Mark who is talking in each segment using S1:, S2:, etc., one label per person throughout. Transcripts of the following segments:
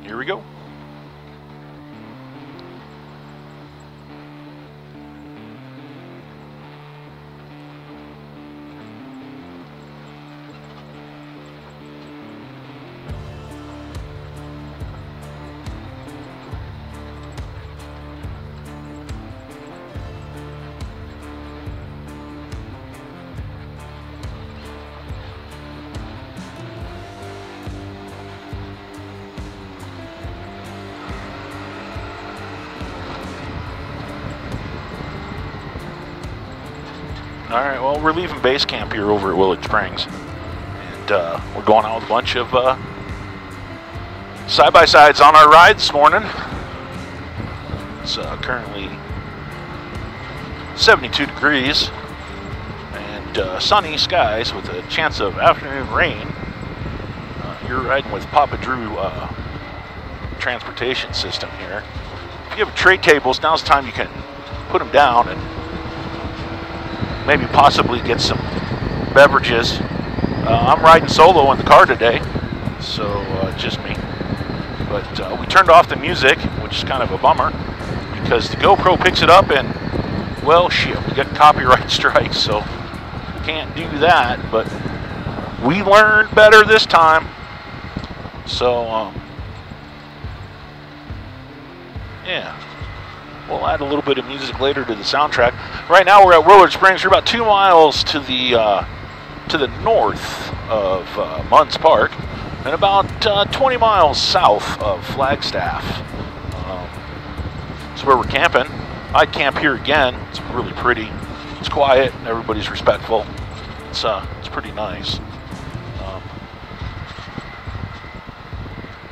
S1: Here we go. Alright, well, we're leaving base camp here over at Willard Springs. And we're going out with a bunch of side-by-sides on our ride this morning. It's currently 72 degrees and sunny skies with a chance of afternoon rain. You're riding with Papa Drew transportation system here. If you have tray tables, now's the time you can put them down and maybe possibly get some beverages. I'm riding solo in the car today, so just me. But we turned off the music, which is kind of a bummer, because the GoPro picks it up and, well, shit, we got copyright strikes, so can't do that. But we learned better this time. So, yeah. We'll add a little bit of music later to the soundtrack. Right now we're at Willard Springs. We're about 2 miles to the north of Munns Park and about 20 miles south of Flagstaff. That's where we're camping. I'd camp here again. It's really pretty. It's quiet. Everybody's respectful. It's pretty nice.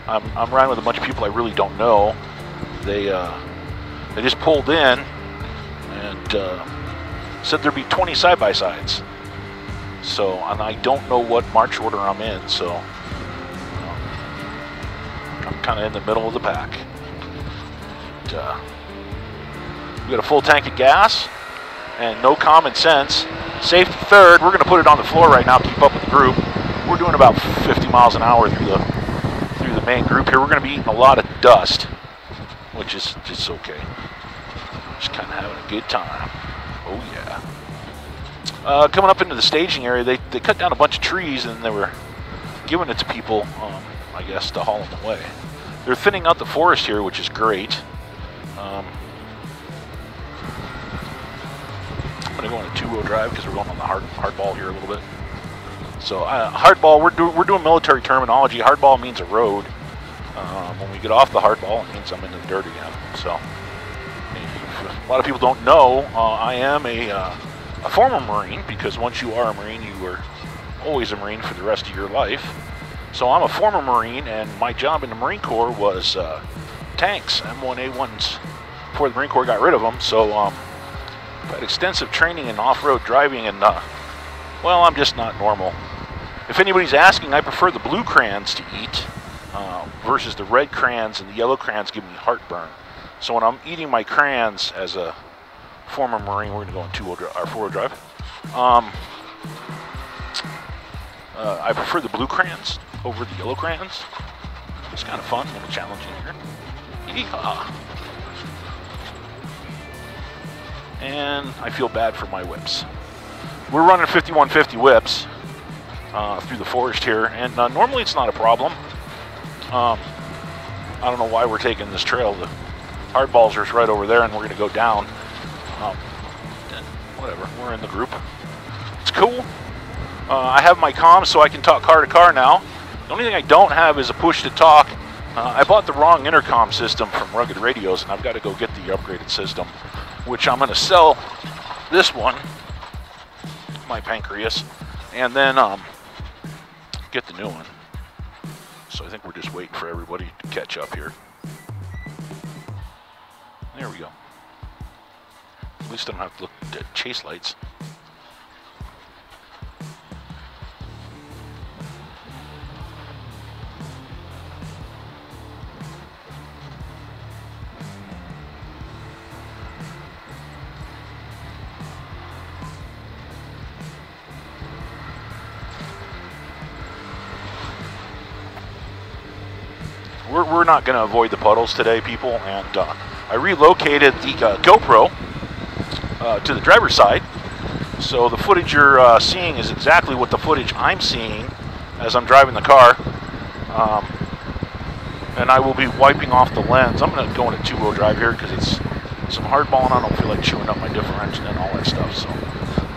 S1: I'm riding with a bunch of people I really don't know. They just pulled in and said there'd be 20 side-by-sides. So, and I don't know what march order I'm in, so I'm kind of in the middle of the pack. And, we got a full tank of gas and no common sense. Safety third. We're going to put it on the floor right now, keep up with the group. We're doing about 50 miles an hour through the main group here. We're going to be eating a lot of dust, which is just okay. Just kind of having a good time. Oh yeah. Coming up into the staging area, they cut down a bunch of trees and they were giving it to people, I guess, to haul them away. They're thinning out the forest here, which is great. I'm going to go on a 2-wheel drive because we're going on the hardball here a little bit. So hardball, we're doing military terminology. Hardball means a road. When we get off the hardball, it means I'm in the dirt again. So a lot of people don't know I am a former Marine, because once you are a Marine, you were always a Marine for the rest of your life. So I'm a former Marine, and my job in the Marine Corps was tanks, M1A1s, before the Marine Corps got rid of them. So I've had extensive training in off-road driving, and well, I'm just not normal. If anybody's asking, I prefer the blue crayons to eat versus the red crayons, and the yellow crayons give me heartburn. So when I'm eating my crayons as a former Marine, we're going to go in 4-wheel drive. I prefer the blue crayons over the yellow crayons. It's kind of fun, a little challenging here. Yeehaw! And I feel bad for my whips. We're running 5150 whips through the forest here, and normally it's not a problem. I don't know why we're taking this trail. The hardballs are right over there, and we're going to go down. Whatever, we're in the group. It's cool. I have my comms, so I can talk car to car now. The only thing I don't have is a push to talk. I bought the wrong intercom system from Rugged Radios, and I've got to go get the upgraded system, which I'm going to sell this one, my pancreas, and then get the new one. So I think we're just waiting for everybody to catch up here. There we go. At least I don't have to look at chase lights. we're not going to avoid the puddles today, people. And I relocated the GoPro to the driver's side. So the footage you're seeing is exactly what the footage I'm seeing as I'm driving the car. And I will be wiping off the lens. I'm going to go into two-wheel drive here because it's some hardball and I don't feel like chewing up my differential and all that stuff. So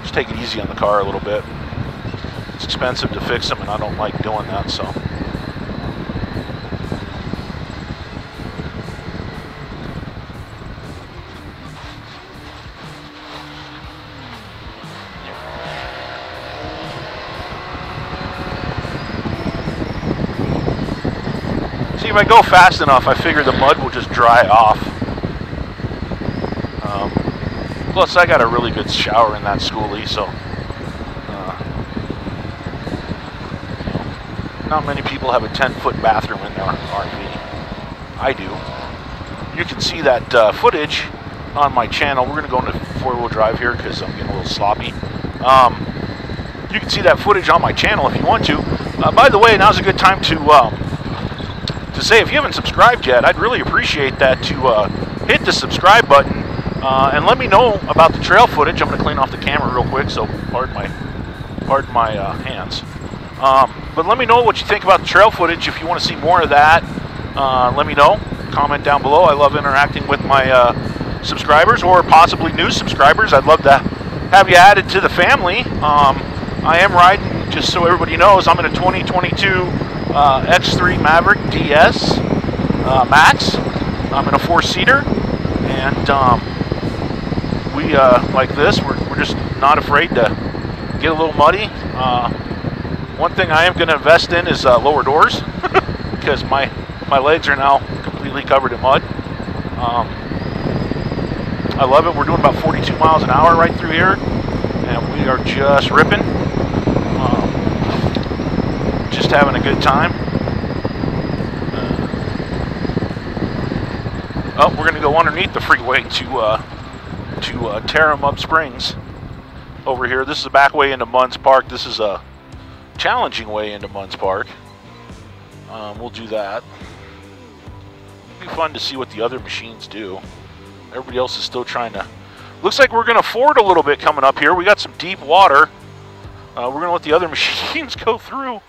S1: just take it easy on the car a little bit. It's expensive to fix them and I don't like doing that, so. See, if I go fast enough, I figure the mud will just dry off. Plus, I got a really good shower in that schoolie, so not many people have a 10-foot bathroom in their RV. I do. You can see that footage on my channel. We're going to go into four-wheel drive here because I'm getting a little sloppy. You can see that footage on my channel if you want to. By the way, now's a good time to say, if you haven't subscribed yet, I'd really appreciate that, to hit the subscribe button and let me know about the trail footage. I'm going to clean off the camera real quick, so pardon my hands. But let me know what you think about the trail footage. If you want to see more of that, let me know. Comment down below. I love interacting with my subscribers or possibly new subscribers. I'd love to have you added to the family. I am riding, just so everybody knows, I'm in a 2022 X3 Maverick DS Max. I'm in a 4-seater, and we like this. We're just not afraid to get a little muddy. One thing I am going to invest in is lower doors because my legs are now completely covered in mud. I love it. We're doing about 42 miles an hour right through here, and we are just ripping. Just having a good time. Oh, we're going to go underneath the freeway to Terra Up Springs over here. This is a back way into Munns Park. This is a challenging way into Munns Park. We'll do that. It'll be fun to see what the other machines do. Everybody else is still trying to... Looks like we're going to ford a little bit coming up here. We got some deep water. We're going to let the other machines go through.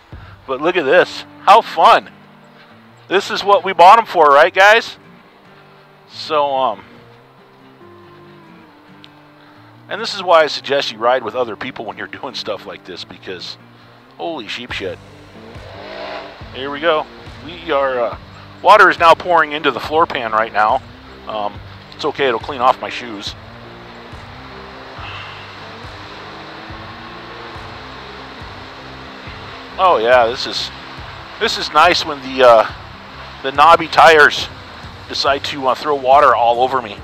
S1: But look at this. How fun. This is what we bought them for, right, guys? So, and this is why I suggest you ride with other people when you're doing stuff like this, because holy sheep shit. Here we go. We are, water is now pouring into the floor pan right now. It's okay, it'll clean off my shoes. Oh yeah, this is nice when the knobby tires decide to throw water all over me.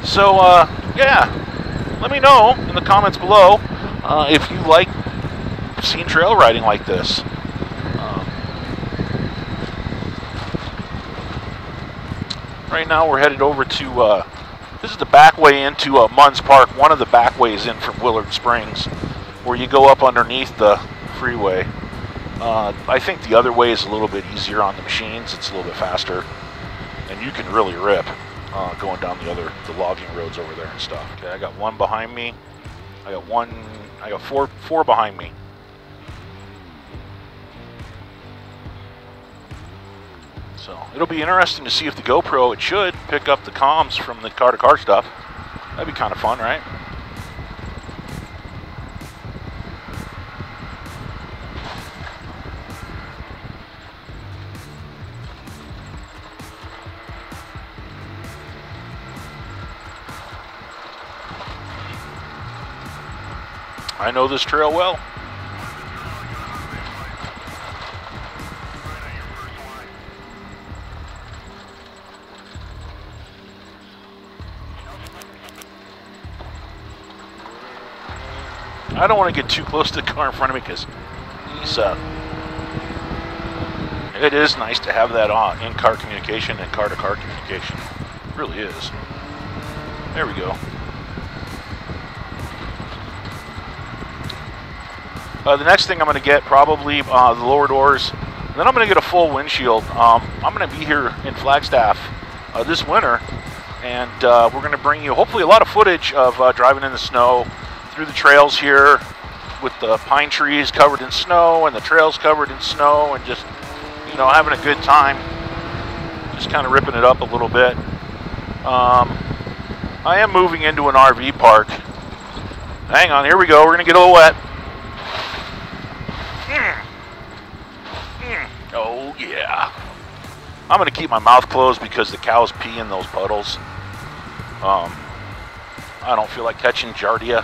S1: So yeah, let me know in the comments below if you like seeing trail riding like this. Right now we're headed over to, this is the back way into Munns Park, one of the back ways in from Willard Springs, where you go up underneath the freeway. I think the other way is a little bit easier on the machines. It's a little bit faster, and you can really rip going down the logging roads over there and stuff. Okay, I got one behind me. I got four behind me. So it'll be interesting to see if the GoPro, it should pick up the comms from the car-to-car stuff. That'd be kind of fun, right? I know this trail well. I don't want to get too close to the car in front of me because he's, it is nice to have that in-car communication and car-to-car communication. It really is. There we go. The next thing I'm going to get probably the lower doors. And then I'm going to get a full windshield. I'm going to be here in Flagstaff this winter, and we're going to bring you hopefully a lot of footage of driving in the snow through the trails here with the pine trees covered in snow and the trails covered in snow, and just, you know, having a good time. Just kind of ripping it up a little bit. I am moving into an RV park. Hang on, here we go. We're going to get a little wet. Oh, yeah. I'm going to keep my mouth closed because the cows pee in those puddles. I don't feel like catching Giardia.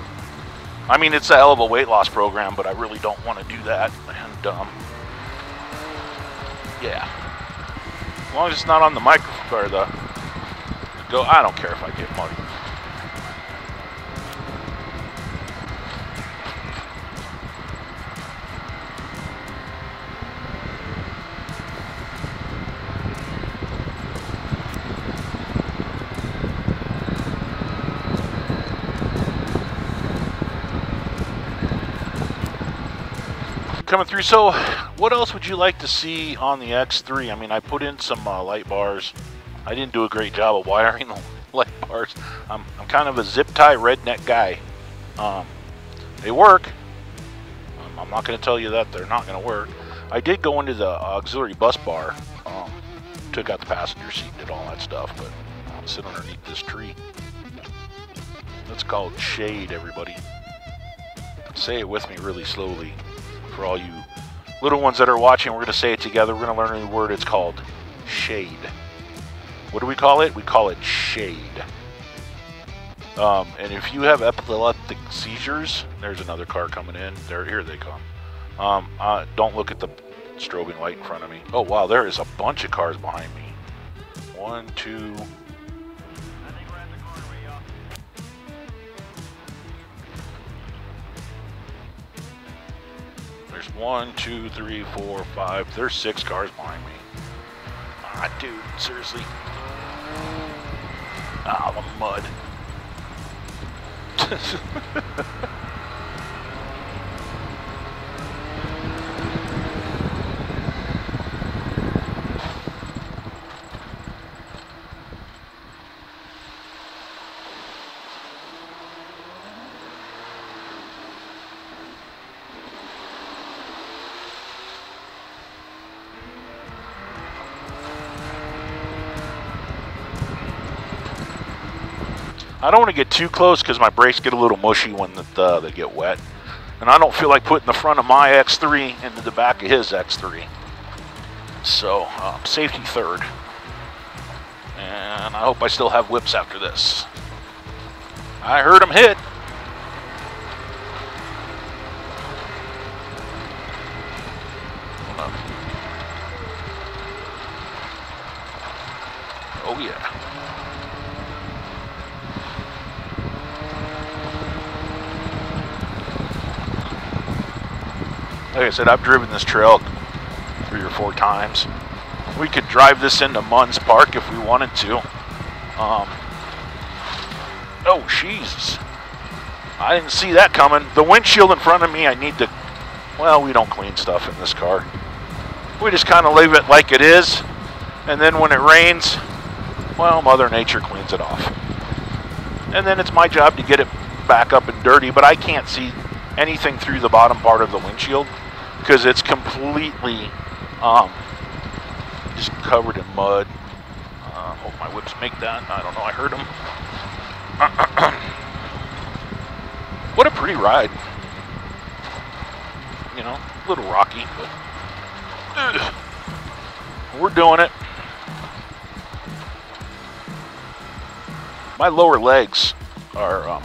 S1: I mean, it's a hell of a weight loss program, but I really don't want to do that. And, yeah. As long as it's not on the microphone or the go, I don't care if I get muddy. Coming through. So what else would you like to see on the X3? I mean, I put in some light bars. I didn't do a great job of wiring the light bars. I'm kind of a zip tie redneck guy. They work. I'm not going to tell you that they're not going to work. I did go into the auxiliary bus bar, took out the passenger seat, did all that stuff, but I'll sit underneath this tree. That's called shade, everybody. Say it with me really slowly. For all you little ones that are watching, we're going to say it together. We're going to learn a new word. It's called shade. What do we call it? We call it shade. And if you have epileptic seizures, there's another car coming in. Here they come. Don't look at the strobing light in front of me. Oh, wow, there is a bunch of cars behind me. 1, 2... There's 1, 2, 3, 4, 5. There's 6 cars behind me. Ah, dude, seriously. Ah, the mud. I don't want to get too close because my brakes get a little mushy when they get wet. And I don't feel like putting the front of my X3 into the back of his X3. So, safety third. And I hope I still have whips after this. I heard him hit. Oh, yeah. Like I said, I've driven this trail 3 or 4 times. We could drive this into Munn's Park if we wanted to. Oh, Jesus. I didn't see that coming. The windshield in front of me, I need to... Well, we don't clean stuff in this car. We just kind of leave it like it is. And then when it rains, well, Mother Nature cleans it off. And then it's my job to get it back up and dirty, but I can't see anything through the bottom part of the windshield because it's completely just covered in mud. Hope my whips make that. I don't know. I heard them. What a pretty ride. You know, a little rocky, but we're doing it. My lower legs are,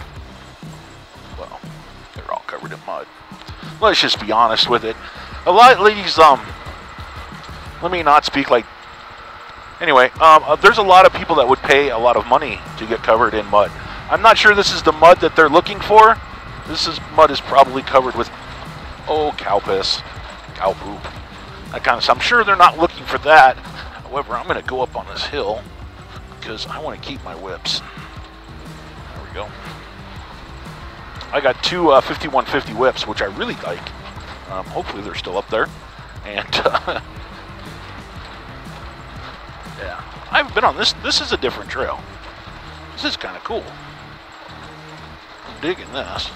S1: well, they're all covered in mud. Let's just be honest with it. A lot of these, let me not speak like, anyway, there's a lot of people that would pay a lot of money to get covered in mud. I'm not sure this is the mud that they're looking for. Mud is probably covered with, cow piss, cow poop, that kind of stuff. I'm sure they're not looking for that. However, I'm going to go up on this hill because I want to keep my whips. we go. I got two 5150 whips, which I really like. Hopefully they're still up there. And yeah, I haven't been on this. This is a different trail. This is kind of cool. I'm digging this.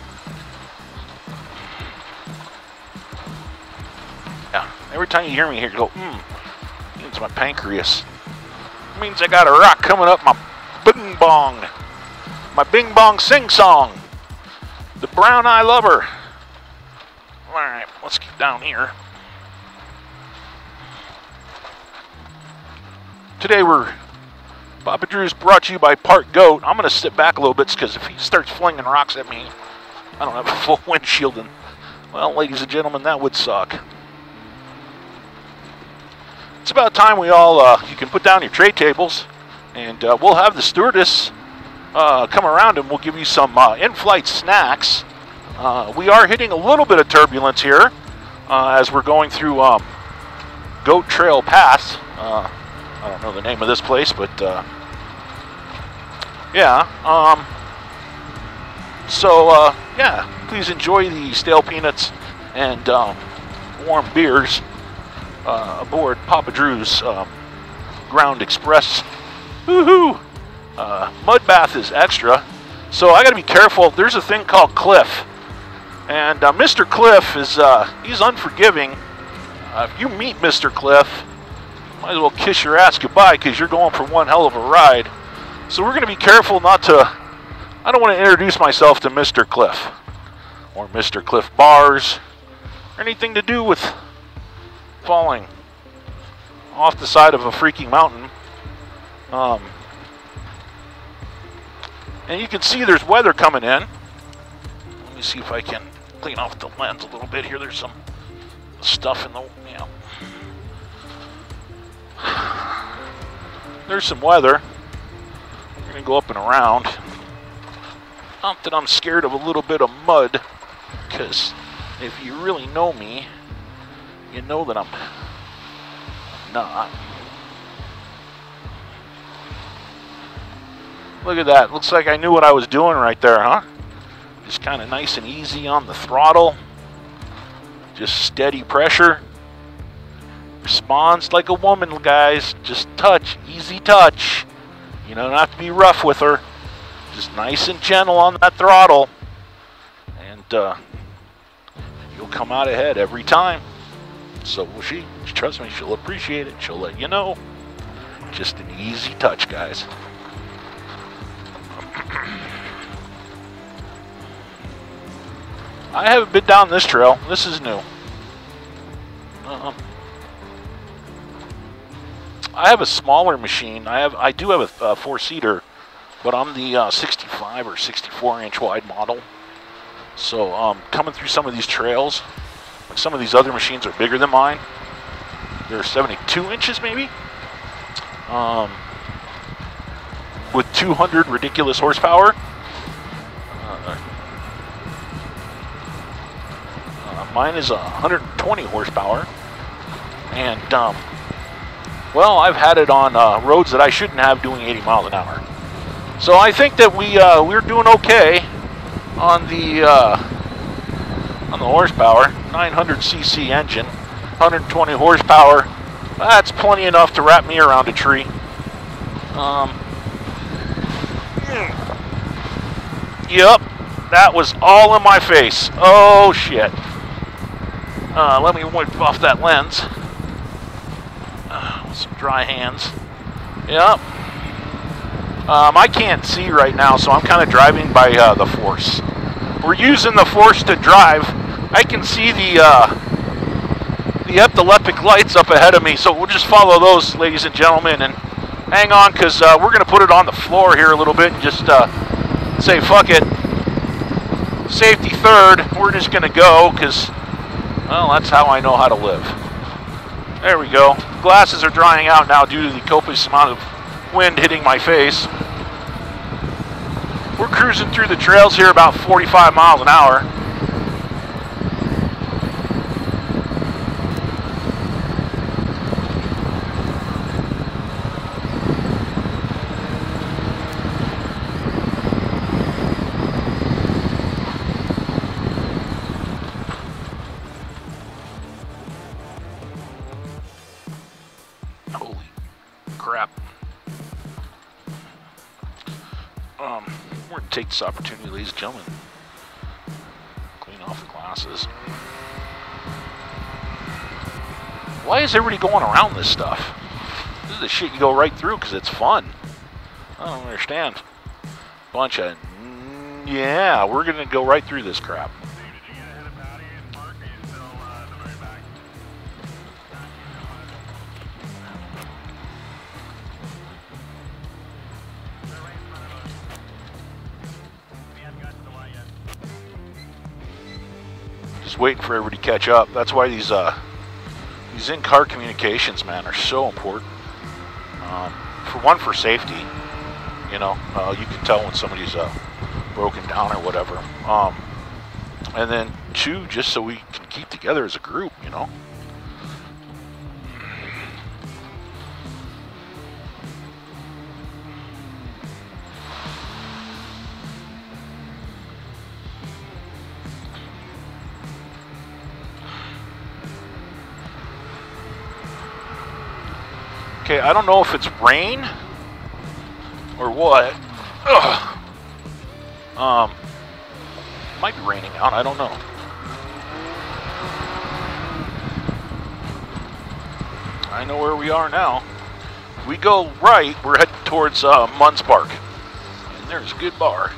S1: Yeah, every time you hear me here, you go, it's my pancreas. It means I got a rock coming up my bing bong. My bing bong sing song. The brown eye lover. Alright, let's get down here. Today Papa Drew's brought to you by Park Goat. I'm going to sit back a little bit because if he starts flinging rocks at me, I don't have a full windshield. And, well, ladies and gentlemen, that would suck. It's about time we all, you can put down your tray tables, and we'll have the stewardess come around and we'll give you some in-flight snacks. We are hitting a little bit of turbulence here as we're going through Goat Trail Pass. I don't know the name of this place, but yeah. Yeah, please enjoy the stale peanuts and warm beers aboard Papa Drew's Ground Express. Woohoo! Mud bath is extra, so I got to be careful. There's a thing called Cliff, and Mr. Cliff is he's unforgiving. If you meet Mr. Cliff, might as well kiss your ass goodbye because you're going for one hell of a ride. So we're going to be careful not to. I don't want to introduce myself to Mr. Cliff or Mr. Cliff Bars or anything to do with falling off the side of a freaking mountain. And you can see there's weather coming in. Let me see if I can clean off the lens a little bit here. There's some stuff in the, there's some weather. We're going to go up and around. Not that I'm scared of a little bit of mud, because if you really know me, you know that I'm not. Look at that. Looks like I knew what I was doing right there, huh? Just kind of nice and easy on the throttle. Just steady pressure. Responds like a woman, guys. Just touch. Easy touch. You don't have to be rough with her. Just nice and gentle on that throttle. And you'll come out ahead every time. So will she. Trust me, she'll appreciate it. She'll let you know. Just an easy touch, guys. I haven't been down this trail. This is new. I have a smaller machine. I do have a 4-seater, but I'm the 65 or 64 inch wide model. So coming through some of these trails, like some of these other machines are bigger than mine. They're 72 inches maybe, with 200 ridiculous horsepower. Mine is 120 horsepower, and well, I've had it on roads that I shouldn't have doing 80 miles an hour. So I think that we're doing okay on the horsepower. 900cc engine, 120 horsepower. That's plenty enough to wrap me around a tree. Yep, that was all in my face. Oh shit. Let me wipe off that lens. With some dry hands. Yep. I can't see right now, so I'm kind of driving by the force. We're using the force to drive. I can see the epileptic lights up ahead of me, so we'll just follow those, ladies and gentlemen, and hang on, because we're going to put it on the floor here a little bit and just say, fuck it. Safety third. We're just going to go, because, well, that's how I know how to live. There we go. Glasses are drying out now due to the copious amount of wind hitting my face. We're cruising through the trails here about 45 miles an hour. We're going to take this opportunity, ladies and gentlemen. Clean off the glasses. Why is everybody going around this stuff? This is the shit you go right through because it's fun. I don't understand. Bunch of... yeah, we're going to go right through this crap. Just waiting for everybody to catch up. That's why these in-car communications, man, are so important. For one, for safety. You know, you can tell when somebody's broken down or whatever. And then two, just so we can keep together as a group, you know. Okay, I don't know if it's rain or what. Ugh. Might be raining out, I don't know. I know where we are now. If we go right, we're heading towards Munns Park. And there's a good bar.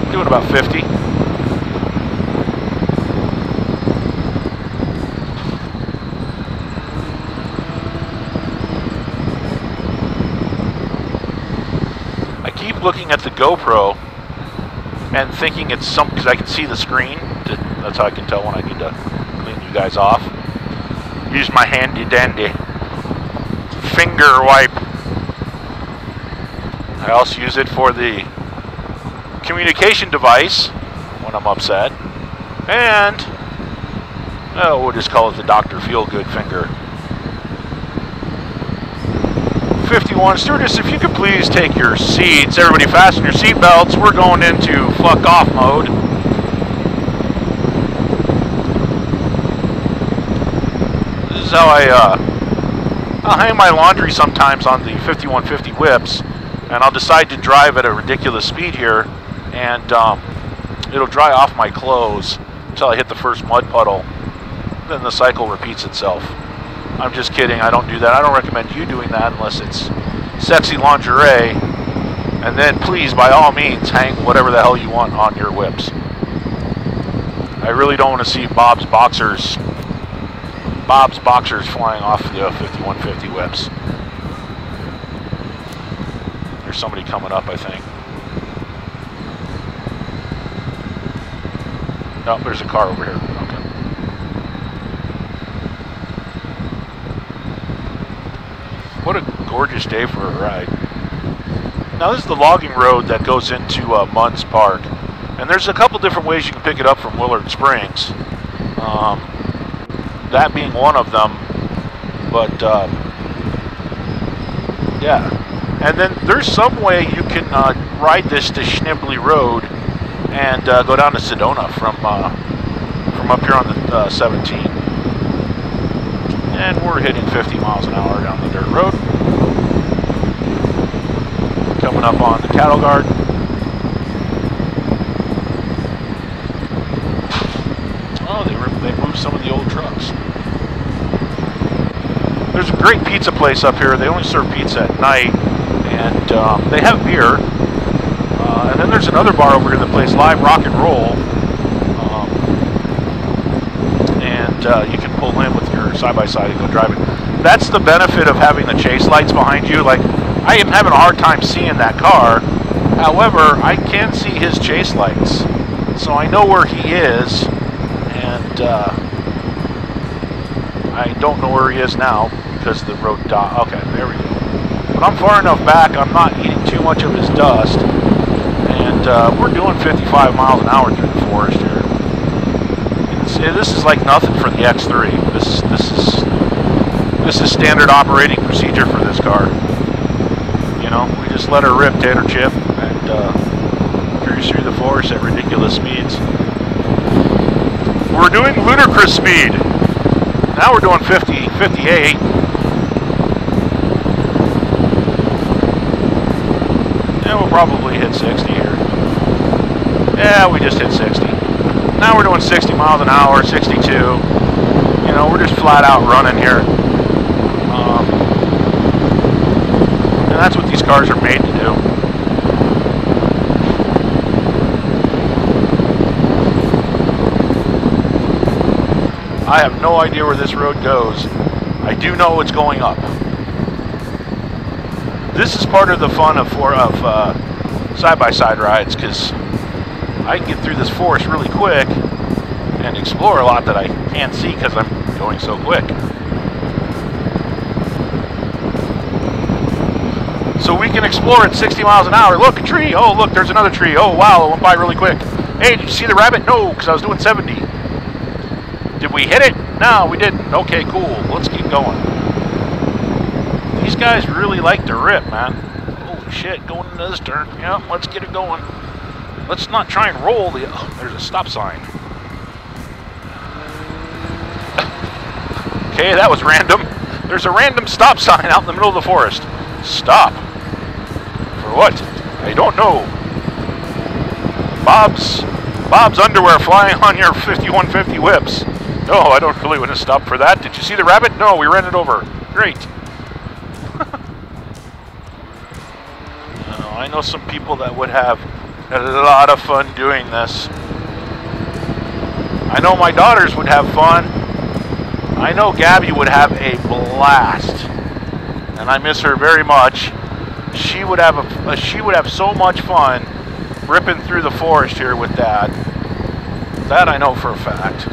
S1: Doing about 50. I keep looking at the GoPro and thinking it's something because I can see the screen. That's how I can tell when I need to clean you guys off. Use my handy dandy finger wipe. I also use it for the communication device when I'm upset, and we'll just call it the Dr. Feelgood finger. 51, stewardess, if you could please take your seats. Everybody fasten your seat belts. We're going into fuck off mode. This is how I'll hang my laundry sometimes on the 5150 whips, and I'll decide to drive at a ridiculous speed here, and it'll dry off my clothes until I hit the first mud puddle. Then the cycle repeats itself. I'm just kidding, I don't do that. I don't recommend you doing that unless it's sexy lingerie. And then please, by all means, hang whatever the hell you want on your whips. I really don't want to see Bob's boxers flying off the 5150 whips. There's somebody coming up, I think. No, there's a car over here. Okay. What a gorgeous day for a ride. Now this is the logging road that goes into Munns Park. And there's a couple different ways you can pick it up from Willard Springs. That being one of them. But, yeah. And then there's some way you can ride this to Schnibley Road and go down to Sedona from up here on the 17. And we're hitting 50 miles an hour down the dirt road. Coming up on the cattle guard. Oh, they moved some of the old trucks. There's a great pizza place up here. They only serve pizza at night, and they have beer. And then there's another bar over here that plays live rock and roll. And you can pull in with your side-by-side and go driving. That's the benefit of having the chase lights behind you. Like, I am having a hard time seeing that car. However, I can see his chase lights. So I know where he is. And I don't know where he is now because the road died. Okay, there we go. But I'm far enough back, I'm not eating too much of his dust. And we're doing 55 miles an hour through the forest here. This is like nothing for the X3. This is standard operating procedure for this car. You know, we just let her rip, tater chip, and here cruise through the forest at ridiculous speeds. We're doing ludicrous speed. Now we're doing 50, 58. And we'll probably hit 60 here. Yeah, we just hit 60. Now we're doing 60 miles an hour, 62. You know, we're just flat out running here. And that's what these cars are made to do. I have no idea where this road goes. I do know it's going up. This is part of the fun of side-by-side rides, because I can get through this forest really quick and explore a lot that I can't see because I'm going so quick. So we can explore at 60 miles an hour. Look, a tree. Oh, look, there's another tree. Oh, wow, it went by really quick. Hey, did you see the rabbit? No, because I was doing 70. Did we hit it? No, we didn't. Okay, cool. Let's keep going. These guys really like to rip, man. Holy shit, going into this turn. Yeah, let's get it going. Let's not try and roll the... Oh, there's a stop sign. Okay, that was random. There's a random stop sign out in the middle of the forest. Stop. For what? I don't know. Bob's underwear flying on your 5150 whips. No, I don't really want to stop for that. Did you see the rabbit? No, we ran it over. Great. I know some people that would have a lot of fun doing this. I know my daughters would have fun. I know Gabby would have a blast. And I miss her very much. She would have so much fun ripping through the forest here with Dad. That I know for a fact.